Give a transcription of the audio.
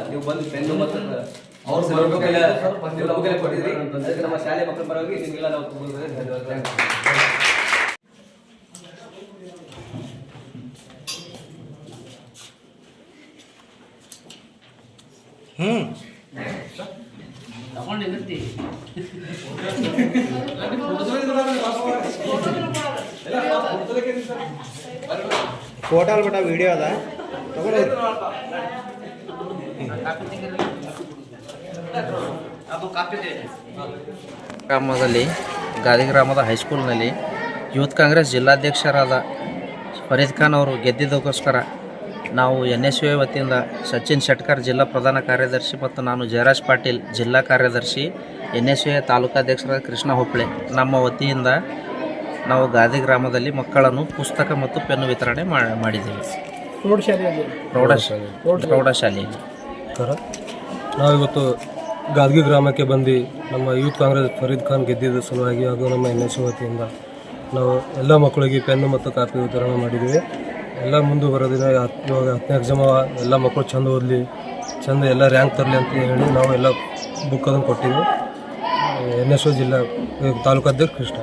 ನೀವು ಬಂದು ಪೆನ್ನು ಮತ್ತು ಅವ್ರ ಕೊಟ್ಟಿದ್ರಿ. ಅದಕ್ಕೆ ನಮ್ಮ ಶಾಲೆ ಮಕ್ಕಳ ಪರವಾಗಿ ನಿಮಗೆಲ್ಲ ನಾವು ಫೋಟೋ ಅಲ್ಲ ಬಟ ವಿಡಿಯೋ ಅದ ಗ್ರಾಮದಲ್ಲಿ ಗಾದಿ ಗ್ರಾಮದ ಹೈಸ್ಕೂಲ್ನಲ್ಲಿ ಯೂತ್ ಕಾಂಗ್ರೆಸ್ ಜಿಲ್ಲಾಧ್ಯಕ್ಷರಾದ ಫರೀದ್ ಖಾನ್ ಅವರು ಗೆದ್ದಿದ್ದಕ್ಕೋಸ್ಕರ ನಾವು NSUI ವತಿಯಿಂದ ಸಚಿನ್ ಶೆಟ್ಕರ್ ಜಿಲ್ಲಾ ಪ್ರಧಾನ ಕಾರ್ಯದರ್ಶಿ ಮತ್ತು ನಾನು ಜಯರಾಜ್ ಪಾಟೀಲ್ ಜಿಲ್ಲಾ ಕಾರ್ಯದರ್ಶಿ, NSUI ತಾಲೂಕಾಧ್ಯಕ್ಷರಾದ ಕೃಷ್ಣ ಹೊಪ್ಪಳೆ ನಮ್ಮ ವತಿಯಿಂದ ನಾವು ಗಾದಿ ಗ್ರಾಮದಲ್ಲಿ ಮಕ್ಕಳನ್ನು ಪುಸ್ತಕ ಮತ್ತು ಪೆನ್ನು ವಿತರಣೆ ಮಾಡಿದ್ದೇವೆ. ಪ್ರೌಢಶಾಲೆಯಲ್ಲಿ ನಾವಿವತ್ತು ಗಾದಗಿ ಗ್ರಾಮಕ್ಕೆ ಬಂದು ನಮ್ಮ ಯೂತ್ ಕಾಂಗ್ರೆಸ್ ಫರೀದ್ ಖಾನ್ ಗೆದ್ದಿದ್ದ ಸಲುವಾಗಿ ಹಾಗೂ ನಮ್ಮ NSUI ವತಿಯಿಂದ ನಾವು ಎಲ್ಲ ಮಕ್ಕಳಿಗೆ ಪೆನ್ನು ಮತ್ತು ಕಾಪಿ ವಿತರಣೆ ಮಾಡಿದ್ದೀವಿ. ಎಲ್ಲ ಮುಂದುವರೆದಿನ ಇವಾಗ 10ನೇ ಎಕ್ಸಾಮ್ ಎಲ್ಲ ಮಕ್ಕಳು ಚೆಂದ ಓದಲಿ, ಚೆಂದ ಎಲ್ಲ ರ್ಯಾಂಕ್ ತರಲಿ ಅಂತ ಹೇಳಿ ನಾವು ಎಲ್ಲ ಬುಕ್ ಅದನ್ನು ಕೊಟ್ಟಿದ್ದೀವಿ. NSUI ಜಿಲ್ಲಾ ತಾಲೂಕಾಧ್ಯಕ್ಷ ಕೃಷ್ಣ.